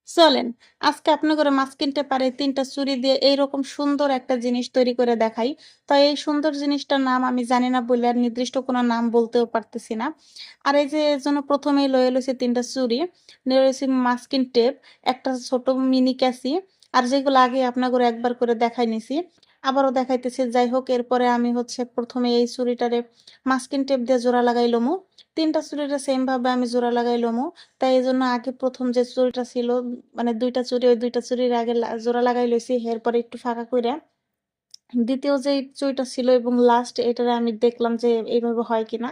চলেন আজকে আপনাদের মাস্কিন টেপারে ৩ টা চুড়ি দিয়ে এইরকম সুন্দর একটা জিনিস তৈরি করে দেখাই। তো এই সুন্দর জিনিসটার নাম আমি জানি না বলে আর নির্দিষ্ট কোনো নাম বলতেও পারতেছি না। আর এই যে এর জন্য ১ম এই লয়ে লইছি ৩ টা চুড়ি, নিয়ে লইছি মাস্কিন টেপ, একটা ছোট মিনি ক্যাঁচি আর যেগুলো আগে আপনাগরে একবার করে দেখাই নিছি। আবারও দেখাইতেছি। যাই হোক এরপরে আমি হচ্ছে ১ম এ এই চুড়িটারে মাস্কিন টেপ দিয়ে জোড়া লাগাই লমু। ৩ টা চুড়িরে সেম ভাবে আমি জোড়া লাগাই লমু। তাই এজন্য আগে ১ম যে চুড়িটা ছিল মানে ২ টা চুড়ি, ওই ২ টা চুড়ির আগে জোড়া লাগাই লইছি। এরপরে একটু ফাঁকা কইরা ২য় যেই চুড়িটা ছিল এবং লাস্ট এটারে আমি দেখলাম যে এইভাবে হয় কিনা।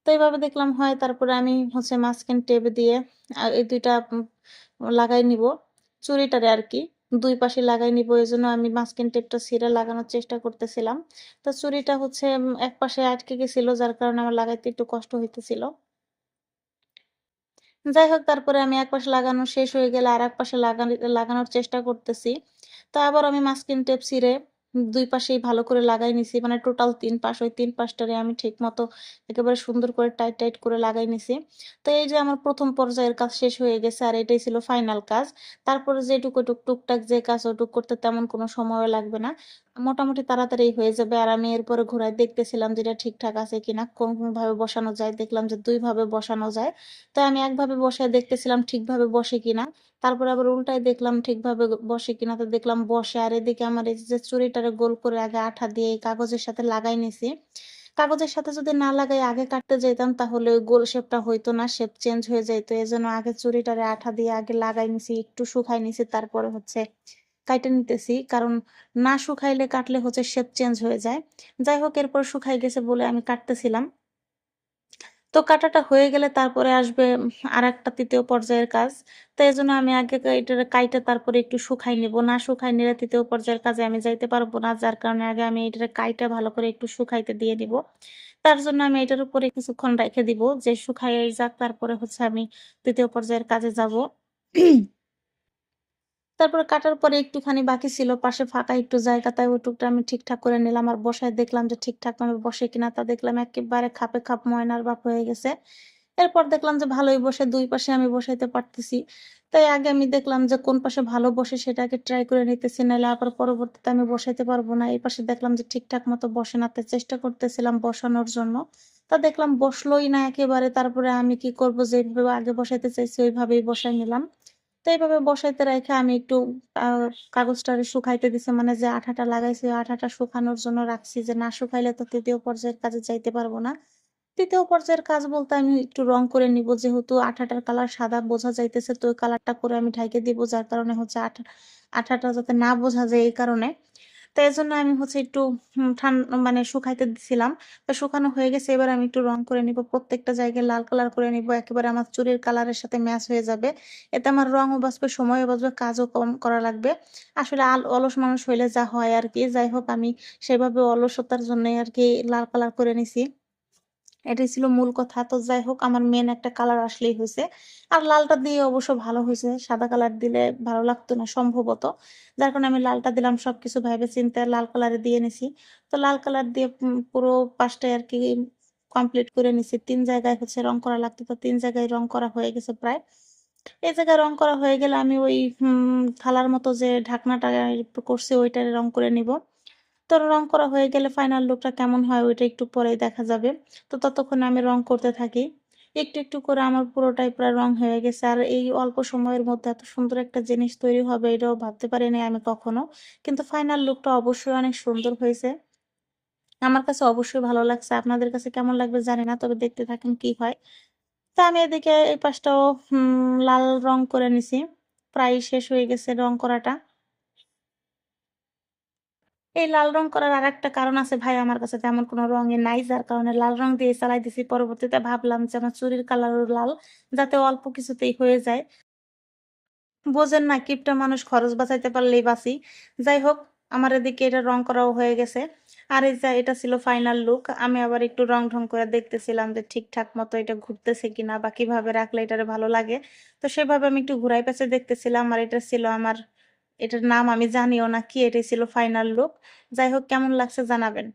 তো এইভাবে দেখলাম হয়, তারপরে আমি হচ্ছে মাঝখান টেপ দিয়ে এই ২ টা লাগাই নিবো চুড়িটারে আরকি। ২ পাশে লাগাই নিবো। এজন্য আমি মাঝখান টেপটা ছিঁড়ে লাগানোর চেষ্টা করতেছিলাম। তো চুড়িটা হচ্ছে এক পাশে আটকে গেছিল, যার কারণে আমার লাগাইতে একটু কষ্ট হইতেছিল। যাই হোক তারপরে আমি এক পাশে লাগানো শেষ হয়ে গেলে আরেক পাশে লাগানোর চেষ্টা করতেছি। তো আবার আমি মাস্কিং টেপ ছিঁড়ে ২ পাশেই ভালো করে লাগাই নিছি। মানে টোটাল ৩ পাশ। ওই ৩ পাশটারে আমি ঠিকমতো একেবারে সুন্দর করে টাইট করে লাগাই নিছি। তো এই যে আমার ১ম পর্যায়ের কাজ শেষ হয়ে গেছে আর এটাই ছিল ফাইনাল কাজ। তারপরে যেটুকু টুকটাক যে কাজ ওটুক করতে তেমন কোনো সময়ও লাগবে না। মোটামুটি তাড়াতাড়ি হয়ে যাবে। আর আমি এরপরে ঘুরায় দেখতেছিলাম যে এটা ঠিকঠাক আছে কিনা, কোন ভাবে বসানো যায়। দেখলাম যে ২ ভাবে বসানো যায়। তাই আমি একভাবে বসায় দেখতেছিলাম ঠিকভাবে বসে কিনা। তারপরে আবার উল্টায় দেখলাম ঠিকভাবে বসে কিনা। তো দেখলাম বসে। আর এদিকে আমার এই যে চুড়িটারে গোল করে আগে আঠা দিয়ে এই কাগজের সাথে লাগাই নিছি। কাগজের সাথে যদি না লাগাই আগে কাটতে যাইতাম তাহলে ওই গোল শেপটা হইতো না, শেপ চেঞ্জ হয়ে যাইত। এজন্য আগে চুড়িটারে আঠা দিয়ে আগে লাগাই নিছি, একটু শুকাই নিছি, তারপরে হচ্ছে কাইটা নিতেছি। কারণ না শুকাইলে কাটলে হচ্ছে শেপ চেঞ্জ হয়ে যায়। যাই হোক এরপর শুকাই গেছে বলে আমি কাটতেছিলাম। তো কাটাটা হয়ে গেলে তারপরে আসবে আরেকটা ৩য় পর্যায়ের কাজ। তো এজন্য আমি আগে এটারে কাইটা তারপরে একটু শুকাই নিবো। না শুকাই নিলে ৩য় পর্যায়ের কাজে আমি যাইতে পারবো না। যার কারণে আগে আমি এটারে কাইটা ভালো করে একটু শুকাইতে দিয়ে নিবো। তার জন্য আমি এটার উপরে কিছুক্ষণ রাইখে দিব যে শুকায় যাক, তারপরে হচ্ছে আমি ৩য় পর্যায়ের কাজে যাবো। তারপরে কাটার পরে একটুখানি বাকি ছিল পাশে ফাঁকা একটু জায়গা, তাই ওইটুকটা আমি ঠিকঠাক করে নিলাম। আর বসায় দেখলাম যে ঠিকঠাকভাবে বসে কিনা। তা দেখলাম একেবারে খাপে খাপ ময়নার বাপ হয়ে গেছে। এরপর দেখলাম যে ভালোই বসে, ২ পাশে আমি বসাইতে পারতেছি। তাই আগে আমি দেখলাম যে কোন পাশে ভালো বসে সেটা আগে ট্রাই করে নিতেছি। নাইলে আবার পরবর্তীতে আমি বসাইতে পারবো না। এই পাশে দেখলাম যে ঠিকঠাক মতো বসে না, তাই চেষ্টা করতেছিলাম বসানোর জন্য। তা দেখলাম বসলোই না একেবারে। তারপরে আমি কি করব, যেভাবে আগে বসাইতে চাইছি ওইভাবেই বসায় নিলাম। তো এইভাবে বসাইতে রাইখা আমি একটু আ কাগজটারে শুকাইতে দিছি। মানে যে আঠাটা লাগাইছি, ওই আঠাটা শুকানোর জন্য রাখছি, যে না শুকাইলে তো ৩য় পর্যায়ের কাজে যাইতে পারব না। ৩য় পর্যায়ের কাজ বলতে আমি একটু রং করে নিব। যেহেতু আঠাটার কালার সাদা বোঝা যাইতেছে, তো ওই কালারটা করে আমি ঢাইকে দিব। যার কারণে হচ্ছে আঠাটা যাতে না বোঝা যায় এই কারণে। তো এজন্য আমি হচ্ছে একটু মানে শুকাইতে দিছিলাম। তো শুকানো হয়ে গেছে। এবার আমি একটু রং করে নিব। প্রত্যেকটা জায়গায় লাল কালার করে নিব। একেবারে আমার চুড়ির কালারের সাথে ম্যাচ হয়ে যাবে। এতে আমার রঙও বাঁচবে, সময়ও বাঁচবে, কাজও কম করা লাগবে। আসলে অলস মানুষ হইলে যা হয় আরকি। যাই হোক আমি সেভাবে অলসতার জন্যই আরকি লাল কালার করে নিছি। এটাই ছিল মূল কথা। তো যাই হোক আমার মেইন একটা কালার আসলেই হইছে। আর লালটা দিয়ে অবশ্য ভালো হইছে। সাদা কালার দিলে ভালো লাগতো না সম্ভবত। যার কারণে আমি লালটা দিলাম, সবকিছু ভেবে চিন্তে লাল কালারে দিয়ে নিছি। তো লাল কালার দিয়ে পুরো পাশটায় আরকি কমপ্লিট করে নিছি। ৩ জায়গায় হচ্ছে রং করা লাগতো। তো ৩ জায়গায় রং করা হয়ে গেছে প্রায়। এই জায়গায় রং করা হয়ে গেলে আমি ওই থালার মতো যে ঢাকনাটা করছি ওইটারে রং করে নিব। তো রং করা হয়ে গেলে ফাইনাল লুকটা কেমন হয় ওইটা একটু পরেই দেখা যাবে। তো ততক্ষণে আমি রং করতে থাকি। একটু করে আমার পুরোটাই প্রায় রং হয়ে গেছে। আর এই অল্প সময়ের মধ্যে এত সুন্দর একটা জিনিস তৈরি হবে এটাও ভাবতে পারিনি আমি কখনো। কিন্তু ফাইনাল লুকটা অবশ্যই অনেক সুন্দর হয়েছে। আমার কাছে অবশ্যই ভালো লাগছে। আপনাদের কাছে কেমন লাগবে জানি না। তবে দেখতে থাকেন কি হয়। তো আমি এদিকে এই পাশটাও লাল রং করে নিছি। প্রায় শেষ হয়ে গেছে রং করাটা। এই লাল রং করার আরেকটা কারণ আছে ভাই, আমার কাছে তেমন কোনো রঙই নাই। যার কারণে লাল রং দিয়ে চালাই দিছি। পরবর্তীতে ভাবলাম যে আমার চুড়ির কালারও লাল, যাতে অল্প কিছুতেই হয়ে যায়। বোঝেন না কিপটা মানুষ, খরচ বাঁচাইতে পারলেই বাঁচি। যাই হোক আমার এদিকে এটা রং করাও হয়ে গেছে। আর এই যে এটা ছিল ফাইনাল লুক। আমি আবার একটু রং-ঢং করে দেখতেছিলাম যে ঠিকঠাক মতো এটা ঘুরতেছে কিনা বা কিভাবে রাখলে এটারে ভালো লাগে। তো সেভাবে আমি একটু ঘুরাই পেঁচে দেখতেছিলাম। আর এটা ছিল আমার, এটার নাম আমি জানিও না কি, এটাই ছিল ফাইনাল লুক। যাই হোক কেমন লাগছে জানাবেন।